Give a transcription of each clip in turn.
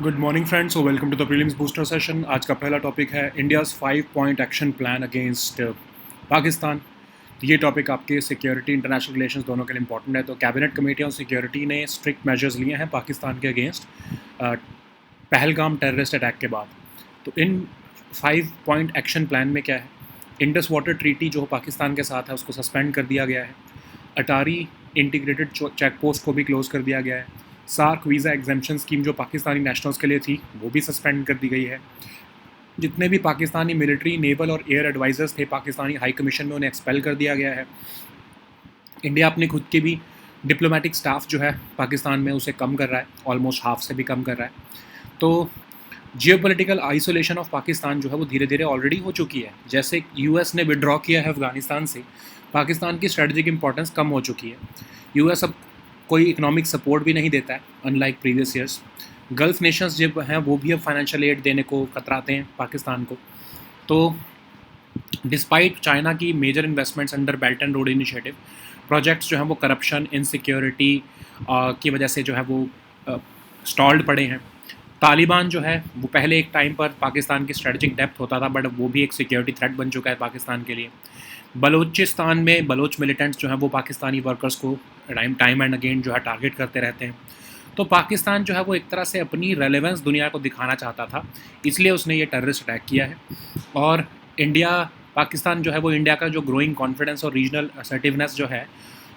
Good morning friends, so welcome to the prelims booster session. आज का पहला topic है India's 5 point action plan against Pakistan. ये topic आपके सिक्योरिटी इंटरनेशनल रिलेशंस दोनों के लिए इंपॉर्टेंट है। तो कैबिनेट कमेटी ऑन सिक्योरिटी ने स्ट्रिक्ट मेजर्स लिए हैं पाकिस्तान के अगेंस्ट पहलगाम टेररिस्ट अटैक के बाद। तो इन 5 पॉइंट एक्शन प्लान में क्या है, इंडस वाटर ट्रीटी जो पाकिस्तान के साथ है उसको सस्पेंड कर दिया गया है। अटारी इंटीग्रेटेड चेक पोस्ट को भी क्लोज़ कर दिया गया है। सार्क वीज़ा एग्जेम्पशन स्कीम जो पाकिस्तानी नेशनल्स के लिए थी वो भी सस्पेंड कर दी गई है। जितने भी पाकिस्तानी मिलिट्री, नेवल और एयर एडवाइज़र्स थे पाकिस्तानी हाई कमीशन में, उन्हें एक्सपेल कर दिया गया है। इंडिया अपने खुद के भी डिप्लोमेटिक स्टाफ जो है पाकिस्तान में उसे कम कर रहा है, ऑलमोस्ट हाफ से भी कम कर रहा है। तो जियोपॉलिटिकल आइसोलेशन ऑफ पाकिस्तान जो है वो धीरे धीरे ऑलरेडी हो चुकी है। जैसे यूएस ने विड्रॉ किया है अफगानिस्तान से, पाकिस्तान की स्ट्रेटजिक इंपॉर्टेंस कम हो चुकी है। यूएस अब कोई इकोनॉमिक सपोर्ट भी नहीं देता है, unlike previous years. Gulf Nations जब हैं वो भी अब फाइनेंशियल एड देने को कतराते हैं पाकिस्तान को। तो डिस्पाइट चाइना की major investments under belt and road initiative, projects जो हैं वो करप्शन, इनसिक्योरिटी की वजह से जो है वो स्टॉल्ड पड़े हैं। तालिबान जो है वो पहले एक टाइम पर पाकिस्तान की स्ट्रेटजिक डेप्थ होता था, बट वो भी एक सिक्योरिटी थ्रेट बन चुका है पाकिस्तान के लिए। बलूचिस्तान में बलोच मिलिटेंट्स जो हैं वो पाकिस्तानी वर्कर्स को टाइम एंड अगेन जो है टारगेट करते रहते हैं। तो पाकिस्तान जो है वो एक तरह से अपनी रेलेवेंस दुनिया को दिखाना चाहता था, इसलिए उसने ये टेररिस्ट अटैक किया है। और पाकिस्तान जो है वो इंडिया का जो ग्रोइंग कॉन्फिडेंस और रीजनल असर्टिवनेस जो है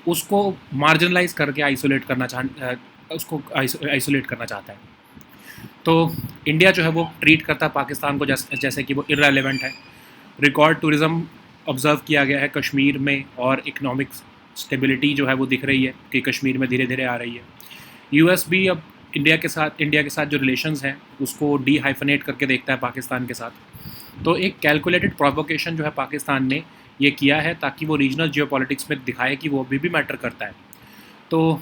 उसको मार्जिनलाइज करके आइसोलेट करना चाहता है। तो इंडिया जो है वो ट्रीट करता है पाकिस्तान को जैसे कि वो इररेलेवेंट है। रिकॉर्ड टूरिज़्म ऑब्ज़र्व किया गया है कश्मीर में, और इकनॉमिक स्टेबिलिटी जो है वो दिख रही है कि कश्मीर में धीरे धीरे आ रही है। यूएस भी अब इंडिया के साथ जो रिलेशंस हैं उसको डी हाइफनेट करके देखता है पाकिस्तान के साथ। तो एक कैलकुलेटेड प्रोवोकेशन जो है पाकिस्तान ने ये किया है ताकि वो रीजनल जियोपॉलिटिक्स में दिखाए कि वो अभी भी मैटर करता है। तो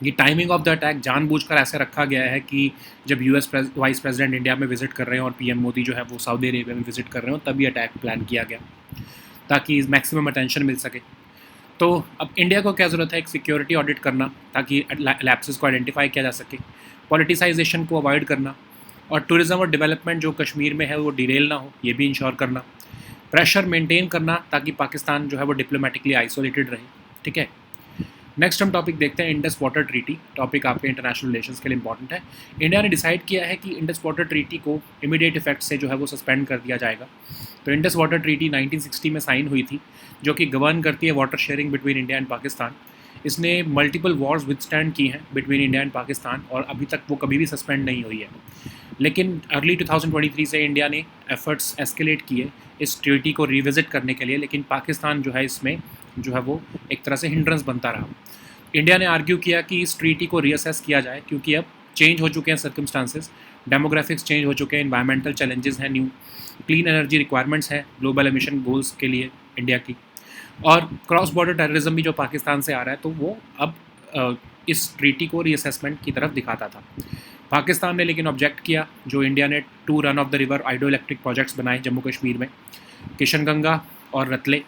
ये टाइमिंग ऑफ द अटैक जानबूझकर ऐसे रखा गया है कि जब यूएस वाइस प्रेसिडेंट इंडिया में विजिट कर रहे हैं और पीएम मोदी जो है वो सऊदी अरेबिया में विजिट कर रहे हो, तभी अटैक प्लान किया गया ताकि मैक्सिमम अटेंशन मिल सके। तो अब इंडिया को क्या ज़रूरत है, एक सिक्योरिटी ऑडिट करना ताकि लैप्सेस को आइडेंटिफाई किया जा सके, पॉलिटिसाइजेशन को अवॉइड करना, और टूरिज़्म और डेवलपमेंट जो कश्मीर में है वो डिरेल ना हो ये भी इंश्योर करना, प्रेशर मेंटेन करना ताकि पाकिस्तान जो है वो डिप्लोमेटिकली आइसोलेटेड रहे। ठीक है, नेक्स्ट हम टॉपिक देखते हैं इंडस वाटर ट्रीटी। टॉपिक आपके इंटरनेशनल रिलेशंस के लिए इंपॉर्टेंट है। इंडिया ने डिसाइड किया है कि इंडस वाटर ट्रीटी को इमीडिएट इफेक्ट से जो है वो सस्पेंड कर दिया जाएगा। तो इंडस वाटर ट्रीटी 1960 में साइन हुई थी, जो कि गवर्न करती है water sharing between India and Pakistan. इसने मल्टीपल वॉर्स विदस्टैंड की हैं बिटवीन इंडिया एंड पाकिस्तान, और अभी तक वो कभी भी सस्पेंड नहीं हुई है। लेकिन अर्ली 2023 से इंडिया ने एफर्ट्स एस्केलेट किए इस ट्रीटी को रिविजिट करने के लिए, लेकिन पाकिस्तान जो है इसमें जो है वो एक तरह से हिंड्रेंस बनता रहा। इंडिया ने आर्ग्यू किया कि इस ट्रीटी को रीअसेस किया जाए क्योंकि अब चेंज हो चुके हैं सर्कमस्टांसेस, डेमोग्राफिक्स चेंज हो चुके हैं, एनवायरमेंटल चैलेंजेस हैं, न्यू क्लीन एनर्जी रिक्वायरमेंट्स हैं ग्लोबल एमिशन गोल्स के लिए इंडिया की, और क्रॉस बॉर्डर टेररिज्म भी जो पाकिस्तान से आ रहा है तो वो अब इस ट्रीटी को रीअसेसमेंट की तरफ दिखाता था। पाकिस्तान ने लेकिन ऑब्जेक्ट किया। जो इंडिया ने 2 run of the river hydro electric projects बनाए जम्मू कश्मीर में, किशनगंगा और Ratle.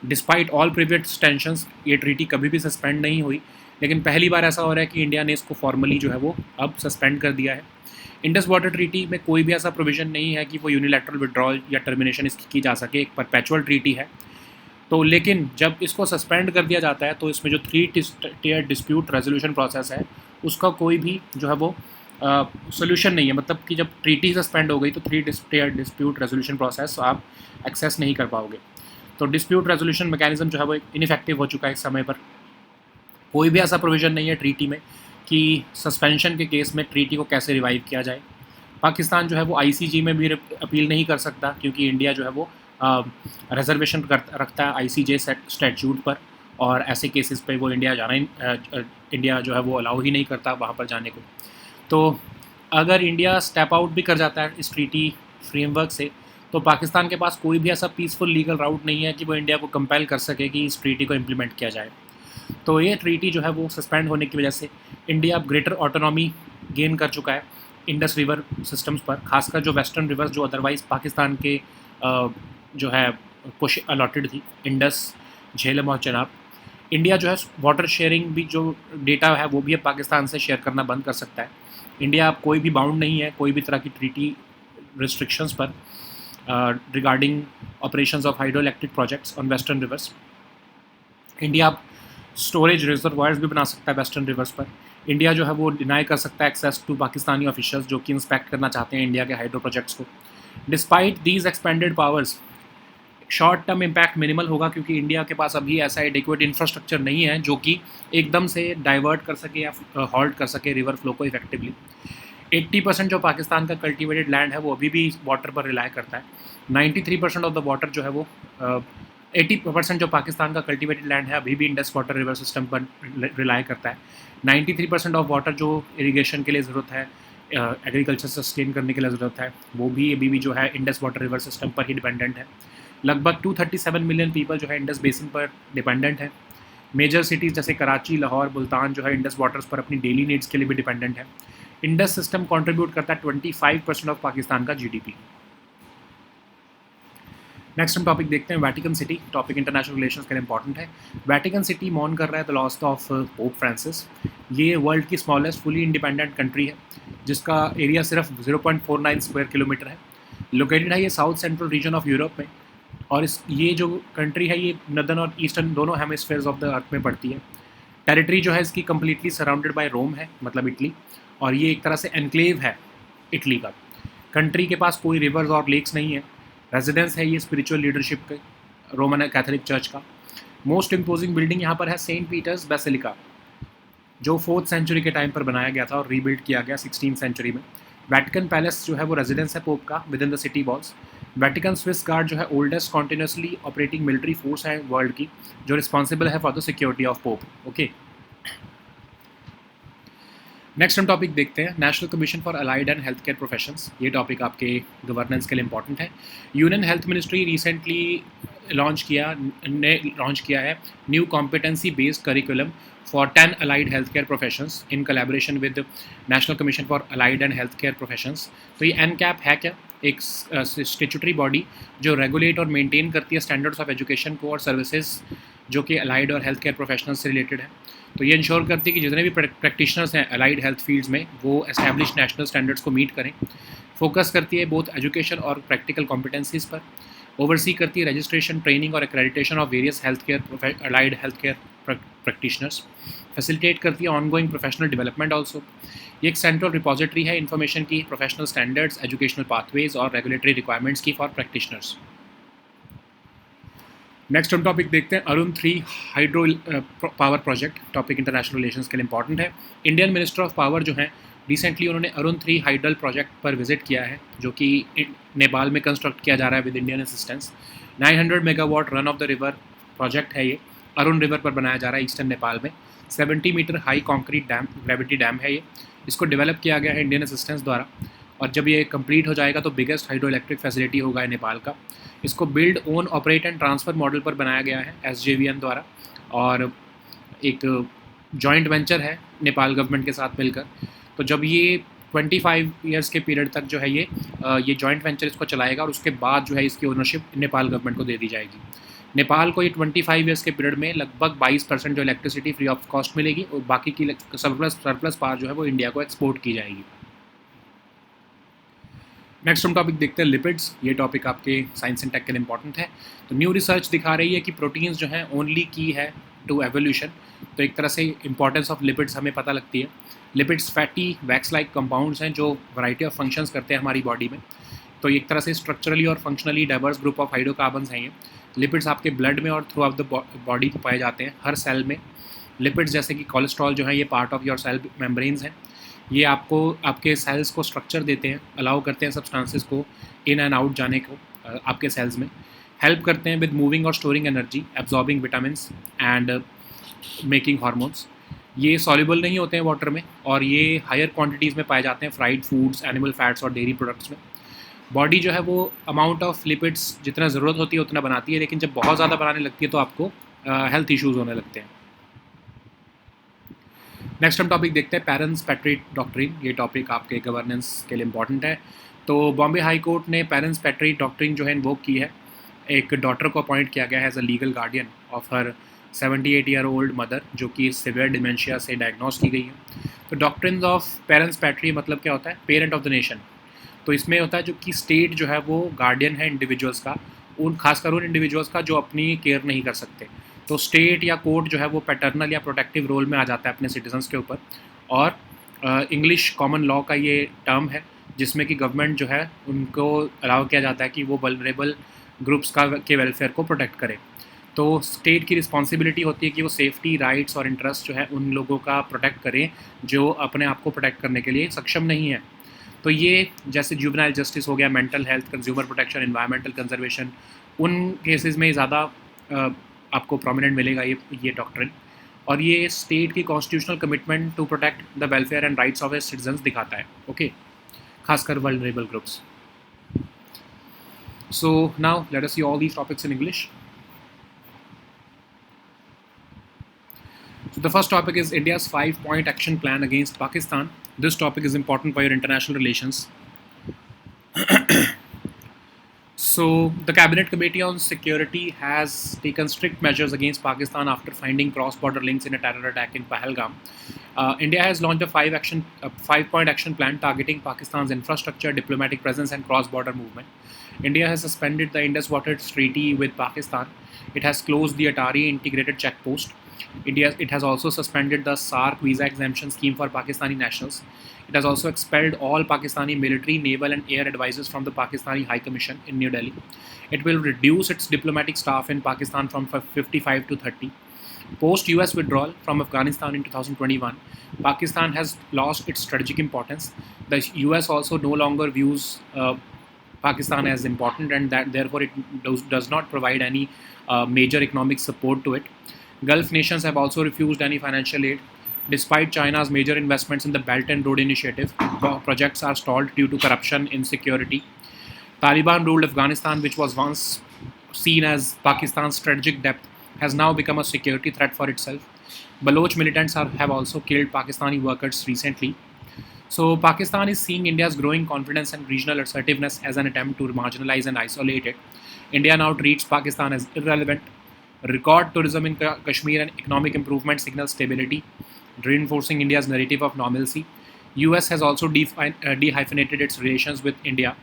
Despite all previous tensions ये ट्रीटी कभी भी सस्पेंड नहीं हुई, लेकिन पहली बार ऐसा हो रहा है कि इंडिया ने इसको फॉर्मली जो है वो अब सस्पेंड कर दिया है। इंडस वाटर ट्रीटी में कोई भी ऐसा प्रोविज़न नहीं है कि वो यूनिलैटरल विड्रॉल या टर्मिनेशन इसकी की जा सके, एक परपेचुअल ट्रीटी है। तो लेकिन जब इसको सस्पेंड कर दिया जाता है तो इसमें जो 3 टियर डिस्प्यूट रेजोल्यूशन प्रोसेस है उसका कोई भी जो है वो सोल्यूशन नहीं है। मतलब कि जब ट्रीटी सस्पेंड हो गई तो 3 टियर डिस्प्यूट रेजोल्यूशन प्रोसेस आप एक्सेस नहीं कर पाओगे। तो डिस्प्यूट रेजोल्यूशन मैकेनिज्म जो है वो इनइफेक्टिव हो चुका है इस समय पर। कोई भी ऐसा प्रोविज़न नहीं है ट्रीटी में कि सस्पेंशन के केस में ट्रीटी को कैसे रिवाइव किया जाए। पाकिस्तान जो है वो आईसीजे में भी अपील नहीं कर सकता क्योंकि इंडिया जो है वो रिजर्वेशन रखता है आईसीजे स्टैट्यूट पर, और ऐसे केसेस पे वो इंडिया जो है वो अलाउ ही नहीं करता वहाँ पर जाने को। तो अगर इंडिया स्टेप आउट भी कर जाता है इस ट्रीटी फ्रेमवर्क से, तो पाकिस्तान के पास कोई भी ऐसा पीसफुल लीगल राउट नहीं है कि वो इंडिया को कंपेल कर सके कि इस ट्रीटी को इम्प्लीमेंट किया जाए। तो ये ट्रीटी जो है वो सस्पेंड होने की वजह से इंडिया अब ग्रेटर ऑटोनॉमी गेन कर चुका है इंडस रिवर सिस्टम्स पर, खासकर जो वेस्टर्न रिवर्स जो अदरवाइज़ पाकिस्तान के जो है कुछ अलॉटेड थी, इंडस, झेलम और चनाब। इंडिया जो है वाटर शेयरिंग भी जो डेटा है वो भी अब पाकिस्तान से शेयर करना बंद कर सकता है। इंडिया अब कोई भी बाउंड नहीं है कोई भी तरह की ट्रीटी रिस्ट्रिक्शंस पर regarding operations of hydro electric projects on western rivers. India अब स्टोरेज रिजर्वायर्स भी बना सकता है वेस्टर्न रिवर्स पर। इंडिया जो है वो डिनाई कर सकता है एक्सेस टू पाकिस्तानी ऑफिशियल्स जो कि इंस्पेक्ट करना चाहते हैं इंडिया के हाइड्रो प्रोजेक्ट्स को। Despite these expanded powers, short term impact minimal होगा क्योंकि इंडिया के पास अभी ऐसा एडिक्वेट इंफ्रास्ट्रक्चर नहीं है जो कि एकदम से डाइवर्ट कर सके या हॉल्ट कर सके रिवर फ्लो को इफेक्टिवली। 80% जो पाकिस्तान का कल्टिवेटेड लैंड है वो अभी भी वाटर पर रिलाई करता है। 93% ऑफ द वाटर जो है वो 80% जो पाकिस्तान का कल्टिवेटेड लैंड है अभी भी इंडस वाटर रिवर सिस्टम पर रिलाई करता है। 93% ऑफ वाटर जो इरीगेशन के लिए ज़रूरत है, एग्रीकल्चर सस्टेन करने के लिए ज़रूरत है, वो भी अभी भी जो है इंडस वाटर रिवर सिस्टम पर ही डिपेंडेंट है। लगभग 237 मिलियन पीपल जो है इंडस बेसिन पर डिपेंडेंट है। मेजर सिटीज़ जैसे कराची, लाहौर, मुल्तान जो है इंडस वाटर्स पर अपनी डेली नीड्स के लिए भी डिपेंडेंट है। इंडस सिस्टम कंट्रीब्यूट करता है 25% ऑफ पाकिस्तान का जीडीपी। नेक्स्ट हम टॉपिक देखते हैं Vatican city. Topic international relations के लिए इंपॉर्टेंट है। वेटिकन सिटी मौन कर रहा है the loss of pope Francis. ये वर्ल्ड की स्मॉलेस्ट फुली इंडिपेंडेंट कंट्री है जिसका एरिया सिर्फ 0.49 स्क्वायर किलोमीटर है। लोकेटेड है ये south central region of Europe में, और ये जो कंट्री है ये नदर्न और ईस्टर्न दोनों हेमिस्फेयर्स ऑफ द अर्थ में पड़ती है। टेरिटरी जो है इसकी कम्प्लीटली सराउंडेड बाय रोम है, मतलब इटली, और ये एक तरह से एनक्लेव है इटली का। कंट्री के पास कोई रिवर्स और लेक्स नहीं है। रेजिडेंस है ये स्पिरिचुअल लीडरशिप के रोमन कैथोलिक चर्च का। मोस्ट इम्पोजिंग बिल्डिंग यहाँ पर है सेंट पीटर्स बेसिलिका, जो 4th सेंचुरी के टाइम पर बनाया गया था और रीबिल्ड किया गया 16th सेंचुरी में। वेटिकन पैलेस जो है वो रेजिडेंस है पोप का with in the city walls. Vatican Swiss guard जो है oldest continuously operating military force है वर्ल्ड की, जो रिस्पॉन्सिबल है for the security of pope. Okay, next हम टॉपिक देखते हैं national commission for allied and health care professions. ये टॉपिक आपके गवर्नेंस के लिए इंपॉर्टेंट है। Union health ministry recently launch किया है new competency based curriculum for 10 allied health care professions in collaboration with national commission for allied and health care professions. तो ये NCAP है क्या? एक स्टेचुटरी बॉडी जो रेगुलेट और मेंटेन करती है स्टैंडर्ड्स ऑफ एजुकेशन को और सर्विसेज जो कि अलाइड और हेल्थ केयर प्रोफेशनल्स से रिलेटेड है। तो ये इंश्योर करती है कि जितने भी प्रैक्टिशनर्स हैं अलाइड हेल्थ फील्ड्स में वो एस्टैब्लिश नेशनल स्टैंडर्ड्स को मीट करें। फोकस करती है बोथ एजुकेशन और प्रैक्टिकल कॉम्पिटेंसीज पर। ओवरसी करती है रजिस्ट्रेशन, ट्रेनिंग और accreditation of various health care allied health care practitioners. Facilitate करती है ऑनगोइंग प्रोफेशनल डेवलपमेंट ऑल्सो। ये एक सेंट्रल रिपोजिटरी है इन्फॉर्मेशन की, प्रोफेशनल स्टैंडर्ड्स, एजुकेशनल पाथवेज और रेगुलेटरी रिक्वायरमेंट्स की फॉर प्रैक्टिशनर्स। नेक्स्ट हम टॉपिक देखते हैं Arun 3 hydro power project. Topic international relations के लिए इंपॉर्टेंट है। इंडियन मिनिस्टर ऑफ पावर जो हैं रिसेंटली उन्होंने अरुण 3 हाइड्रल प्रोजेक्ट पर विजिट किया है जो कि नेपाल में कंस्ट्रक्ट किया जा रहा है with Indian assistance. 900 megawatt run of the river project है ये, अरुण रिवर पर बनाया जा रहा है ईस्टर्न नेपाल में। 70 metre high concrete dam, gravity dam है ये। इसको डेवलप किया गया है इंडियन असिस्टेंस द्वारा, और जब ये कंप्लीट हो जाएगा तो बिगेस्ट हाइड्रो इलेक्ट्रिक फैसिलिटी होगा नेपाल का। इसको build, own, operate and transfer model पर बनाया गया है SJVN द्वारा, और एक जॉइंट वेंचर है नेपाल गवर्नमेंट के साथ मिलकर। तो जब ये 25 ईयर्स के पीरियड तक जो है ये जॉइंट वेंचर इसको चलाएगा, और उसके बाद जो है इसकी ओनरशिप नेपाल गवर्नमेंट को दे दी जाएगी। नेपाल को ये 25 ईयर्स के पीरियड में लगभग 22% जो इलेक्ट्रिसिटी फ्री ऑफ कॉस्ट मिलेगी, और बाकी की सरप्लस पावर जो है वो इंडिया को एक्सपोर्ट की जाएगी। नेक्स्ट हम टॉपिक देखते हैं लिपिड्स। ये टॉपिक आपके साइंस एंड टेक के लिए इंपॉर्टेंट है। तो न्यू रिसर्च दिखा रही है कि प्रोटीन्स जो हैं ओनली की है टू एवोल्यूशन। तो एक तरह से इंपॉर्टेंस ऑफ लिपिड्स हमें पता लगती है। Lipids fatty wax like compounds हैं जो वैरायटी ऑफ फंक्शंस करते हैं हमारी बॉडी में। तो एक तरह से स्ट्रक्चरली और functionally diverse group of hydrocarbons हैं ये। लिपिड्स आपके ब्लड में और थ्रू आउट द बॉडी को पाए जाते हैं हर सेल में। लिपिड्स जैसे कि कोलेस्ट्रॉल जो है ये part of your cell membranes हैं। ये आपको आपके सेल्स को स्ट्रक्चर देते हैं, अलाउ करते हैं सब्सटेंसेस को इन एंड आउट जाने को आपके सेल्स में। हेल्प करते हैं विद मूविंग और storing energy, absorbing vitamins and making hormones. ये सॉल्युबल नहीं होते हैं वाटर में, और ये हायर क्वांटिटीज़ में पाए जाते हैं फ्राइड फूड्स, एनिमल फैट्स और डेयरी प्रोडक्ट्स में। बॉडी जो है वो अमाउंट ऑफ लिपिड्स जितना ज़रूरत होती है उतना बनाती है, लेकिन जब बहुत ज़्यादा बनाने लगती है तो आपको हेल्थ इश्यूज़ होने लगते हैं। नेक्स्ट हम टॉपिक देखते हैं पेरेंट्स पैट्री डॉक्ट्रिन। ये टॉपिक आपके गवर्नेंस के लिए इंपॉर्टेंट है। तो बॉम्बे हाई कोर्ट ने पेरेंट्स पैट्री डॉक्ट्रिन जो है इन्वोक की है। एक डॉटर को अपॉइंट किया गया है as a legal guardian of her 78-year-old mother जो कि सिवियर डिमेंशिया से डायग्नोस की गई है। तो डॉक्ट्रिन्स ऑफ पेरेंट्स पैट्री मतलब क्या होता है? Parent of the nation. तो इसमें होता है जो कि स्टेट जो है वो गार्डियन है इंडिविजुअल्स का, उन खासकर उन इंडिविजुअल्स का जो अपनी केयर नहीं कर सकते। तो स्टेट या कोर्ट जो है वो पैटर्नल या प्रोटेक्टिव रोल में आ जाता है अपने सिटीजन्स के ऊपर। और इंग्लिश कॉमन लॉ का ये टर्म है जिसमें कि गवर्नमेंट जो है उनको अलाउ किया जाता है कि वो वल्नरेबल ग्रुप्स का के वेलफेयर को प्रोटेक्ट करे। तो स्टेट की रिस्पॉन्सिबिलिटी होती है कि वो सेफ्टी, राइट्स और इंटरेस्ट जो है उन लोगों का प्रोटेक्ट करें जो अपने आप को प्रोटेक्ट करने के लिए सक्षम नहीं है। तो ये जैसे जुवेनाइल जस्टिस हो गया, mental health, consumer protection, environmental conservation, उन केसेस में ज़्यादा आपको प्रोमिनेंट मिलेगा ये डॉक्ट्रिन। और ये स्टेट की constitutional commitment to protect the welfare and rights of its citizens दिखाता है। ओके, खासकर vulnerable groups. So now let us see all these topics in English. So the first topic is India's 5-point action plan against Pakistan. This topic is important for your international relations. So the Cabinet Committee on Security has taken strict measures against Pakistan after finding cross-border links in a terror attack in Pahalgam. India has launched a 5-point action plan targeting Pakistan's infrastructure, diplomatic presence, and cross-border movement. India has suspended the Indus Water Treaty with Pakistan. It has closed the Atari integrated checkpost. It has also suspended the SARC visa exemption scheme for Pakistani nationals. It has also expelled all Pakistani military, naval, and air advisors from the Pakistani High Commission in New Delhi. It will reduce its diplomatic staff in Pakistan from 55 to 30. Post US withdrawal from Afghanistan in 2021, Pakistan has lost its strategic importance. The US also no longer views Pakistan as important, and that therefore it does not provide any major economic support to it. Gulf nations have also refused any financial aid. Despite China's major investments in the Belt and Road Initiative, projects are stalled due to corruption, insecurity. Taliban ruled Afghanistan, which was once seen as Pakistan's strategic depth, has now become a security threat for itself. Baloch militants have also killed Pakistani workers recently. So Pakistan is seeing India's growing confidence and regional assertiveness as an attempt to marginalize and isolate it. India now treats Pakistan as irrelevant. Record tourism in Kashmir and economic improvement signal stability, reinforcing India's narrative of normalcy. US has also dehyphenated its relations with India,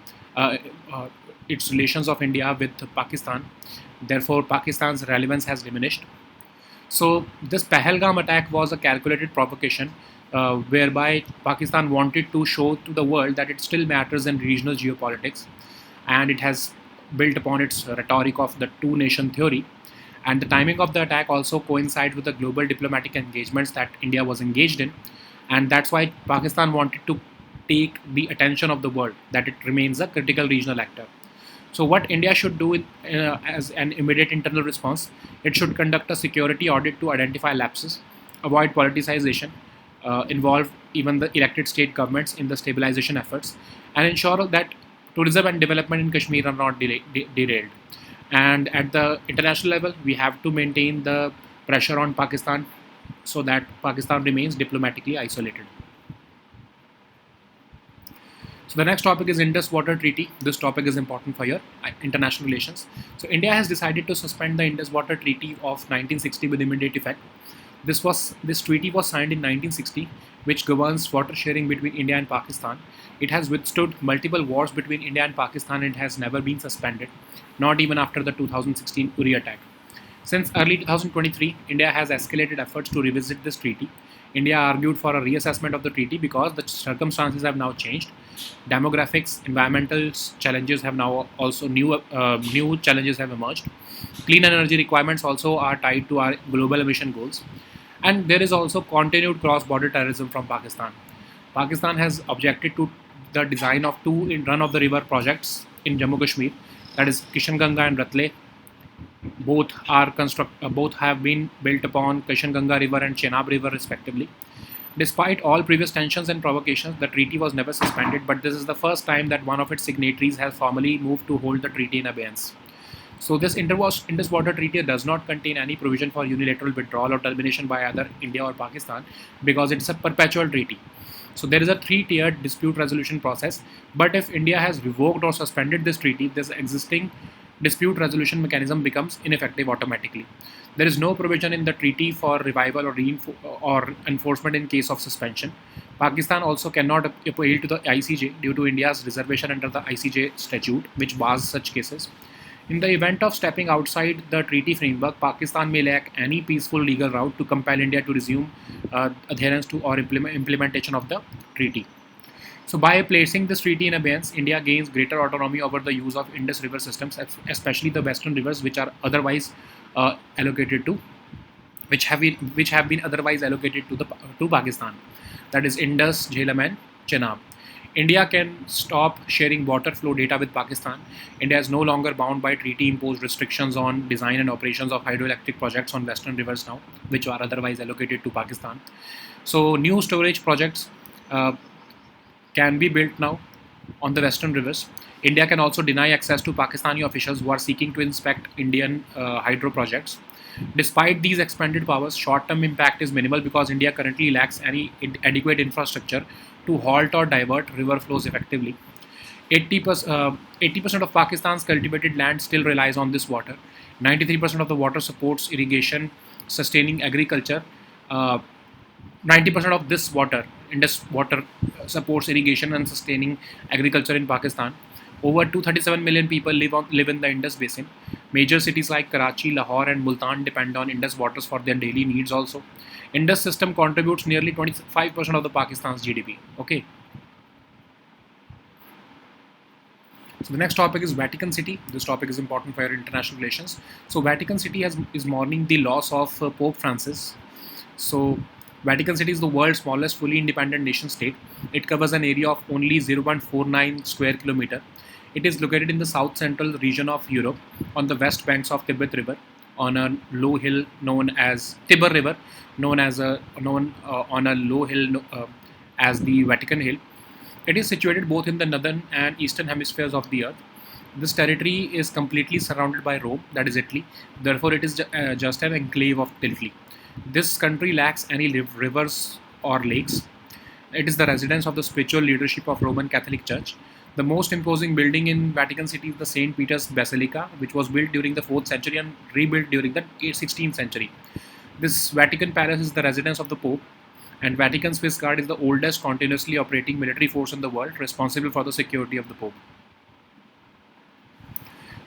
its relations of India with Pakistan. Therefore, Pakistan's relevance has diminished. So this Pahalgam attack was a calculated provocation whereby Pakistan wanted to show to the world that it still matters in regional geopolitics, and it has built upon its rhetoric of the two-nation theory. And the timing of the attack also coincides with the global diplomatic engagements that India was engaged in, and that's why Pakistan wanted to take the attention of the world, that it remains a critical regional actor. So what India should do as an immediate internal response, it should conduct a security audit to identify lapses, avoid politicization, involve even the elected state governments in the stabilization efforts, and ensure that tourism and development in Kashmir are not derailed. And at the international level, we have to maintain the pressure on Pakistan so that Pakistan remains diplomatically isolated. So the next topic is Indus Water Treaty. This topic is important for your international relations. So India has decided to suspend the Indus Water Treaty of 1960 with immediate effect. This treaty was signed in 1960, which governs water sharing between India and Pakistan. It has withstood multiple wars between India and Pakistan and has never been suspended, not even after the 2016 Uri attack. Since early 2023, India has escalated efforts to revisit this treaty. India argued for a reassessment of the treaty because the circumstances have now changed. Demographics, environmental challenges have now also new challenges have emerged. Clean energy requirements also are tied to our global emission goals. And there is also continued cross-border terrorism from Pakistan. Pakistan has objected to the design of two run-of-the-river projects in Jammu Kashmir, that is Kishan Ganga and Ratle. Both have been built upon Kishan Ganga River and Chenab River respectively. Despite all previous tensions and provocations, the treaty was never suspended, but this is the first time that one of its signatories has formally moved to hold the treaty in abeyance. So this Indus Water Treaty does not contain any provision for unilateral withdrawal or termination by either India or Pakistan because it is a perpetual treaty. So there is a three-tiered dispute resolution process, but if India has revoked or suspended this treaty, this existing dispute resolution mechanism becomes ineffective automatically. There is no provision in the treaty for revival or enforcement in case of suspension. Pakistan also cannot appeal to the ICJ due to India's reservation under the ICJ statute, which bars such cases. In the event of stepping outside the treaty framework, Pakistan may lack any peaceful legal route to compel India to resume adherence to or implementation of the treaty. So, by placing this treaty in abeyance, India gains greater autonomy over the use of Indus River systems, especially the western rivers, which are otherwise allocated to, which have been otherwise allocated to Pakistan. That is Indus, Jhelum, and Chenab. India can stop sharing water flow data with Pakistan. India is no longer bound by treaty-imposed restrictions on design and operations of hydroelectric projects on western rivers now, which are otherwise allocated to Pakistan. So, new storage projects can be built now on the western rivers. India can also deny access to Pakistani officials who are seeking to inspect Indian hydro projects. Despite these expanded powers, short-term impact is minimal because India currently lacks any adequate infrastructure to halt or divert river flows effectively. 80% of Pakistan's cultivated land still relies on this water. 93% of the water supports irrigation, sustaining agriculture. 90% of this water, Indus water, supports irrigation and sustaining agriculture in Pakistan. Over 237 million people live in the Indus basin. Major cities like Karachi, Lahore, and Multan depend on Indus waters for their daily needs also. Indus system contributes nearly 25% of the Pakistan's GDP. Okay. So the next topic is Vatican City. This topic is important for your international relations. So Vatican City is mourning the loss of Pope Francis. So Vatican City is the world's smallest fully independent nation state. It covers an area of only 0.49 square kilometer. It is located in the south central region of Europe, on the west banks of Tibet River, on a low hill known as Tiber River, known on a low hill as the Vatican Hill. It is situated both in the northern and eastern hemispheres of the earth. This territory is completely surrounded by Rome, that is Italy. Therefore, it is just an enclave of Italy. This country lacks any rivers or lakes. It is the residence of the spiritual leadership of Roman Catholic Church. The most imposing building in Vatican City is the St. Peter's Basilica, which was built during the 4th century and rebuilt during the 16th century. This Vatican Palace is the residence of the Pope, and Vatican Swiss Guard is the oldest continuously operating military force in the world, responsible for the security of the Pope.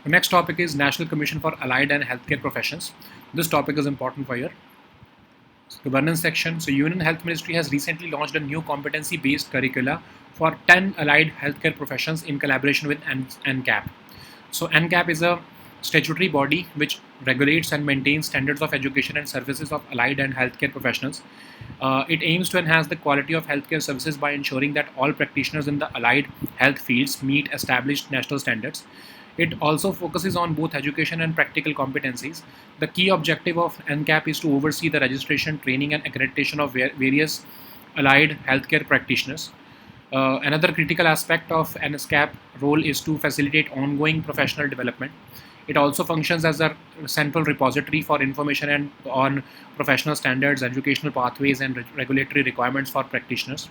The next topic is National Commission for Allied and Healthcare Professions. This topic is important for your governance section. So Union Health Ministry has recently launched a new competency-based curricula for 10 allied healthcare professions in collaboration with NCAP. So NCAP is a statutory body which regulates and maintains standards of education and services of allied and healthcare professionals. It aims to enhance the quality of healthcare services by ensuring that all practitioners in the allied health fields meet established national standards. It also focuses on both education and practical competencies. The key objective of NCAP is to oversee the registration, training, and accreditation of various allied healthcare practitioners. Another critical aspect of NSCAP role is to facilitate ongoing professional development. It also functions as a central repository for information and on professional standards, educational pathways, and regulatory requirements for practitioners.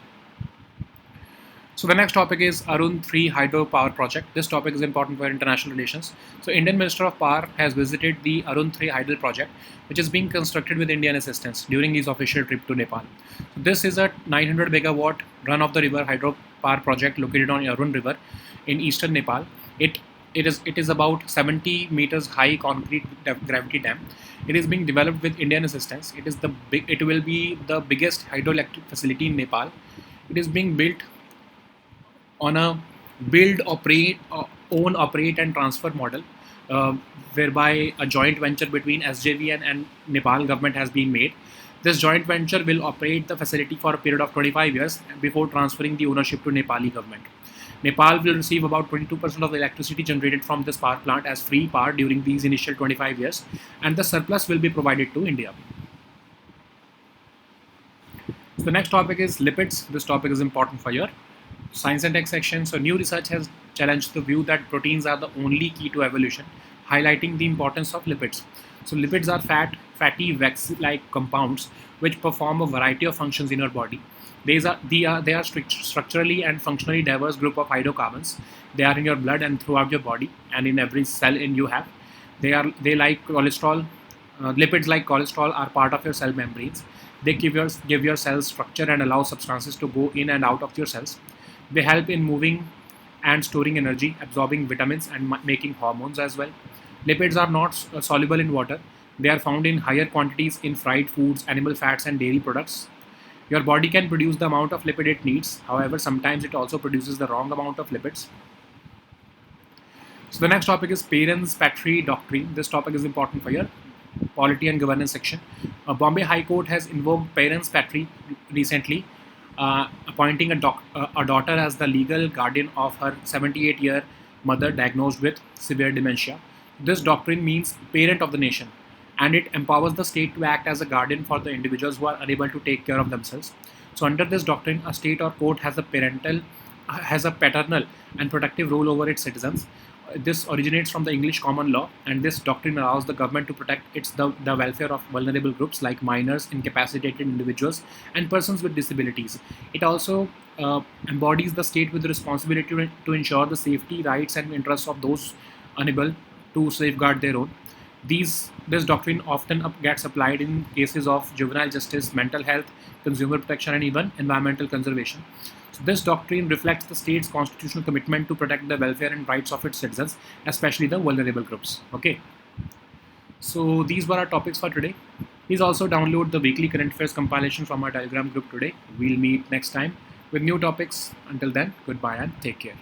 So the next topic is Arun 3 hydropower project. This topic is important for international relations. So Indian Minister of Power has visited the Arun 3 hydro project, which is being constructed with Indian assistance during his official trip to Nepal. So this is a 900 megawatt run-of-the-river hydropower project located on Arun River in eastern Nepal. It is about 70 meters high concrete gravity dam. It is being developed with Indian assistance. It will be the biggest hydroelectric facility in Nepal. It is being built on a build, operate, own, operate, and transfer model, whereby a joint venture between SJV and Nepal government has been made. This joint venture will operate the facility for a period of 25 years before transferring the ownership to Nepali government. Nepal will receive about 22% of the electricity generated from this power plant as free power during these initial 25 years, and the surplus will be provided to India. So the next topic is lipids. This topic is important for your Science and Tech section. So new research has challenged the view that proteins are the only key to evolution, highlighting the importance of lipids. So lipids are fatty, wax-like compounds which perform a variety of functions in your body. They are structurally and functionally diverse group of hydrocarbons. They are in your blood and throughout your body and in every cell in you have. They like cholesterol, Lipids like cholesterol are part of your cell membranes. They give your cells structure and allow substances to go in and out of your cells. They help in moving and storing energy, absorbing vitamins, and making hormones as well. Lipids are not soluble in water. They are found in higher quantities in fried foods, animal fats, and dairy products. Your body can produce the amount of lipid it needs. However, sometimes it also produces the wrong amount of lipids. So the next topic is parents patrie doctrine. This topic is important for your polity and governance section. Bombay High Court has invoked parents patrie recently, appointing a daughter as the legal guardian of her 78-year mother diagnosed with severe dementia. This doctrine means parent of the nation, and it empowers the state to act as a guardian for the individuals who are unable to take care of themselves. So under this doctrine, a state or court has a paternal and protective role over its citizens. This originates from the English common law, and this doctrine allows the government to protect the welfare of vulnerable groups like minors, incapacitated individuals, and persons with disabilities. It also embodies the state with the responsibility to ensure the safety, rights, and interests of those unable to safeguard their own. This doctrine often gets applied in cases of juvenile justice, mental health, consumer protection, and even environmental conservation. So this doctrine reflects the state's constitutional commitment to protect the welfare and rights of its citizens, especially the vulnerable groups. Okay. So these were our topics for today. Please also download the weekly current affairs compilation from our Telegram group today. We'll meet next time with new topics. Until then, goodbye and take care.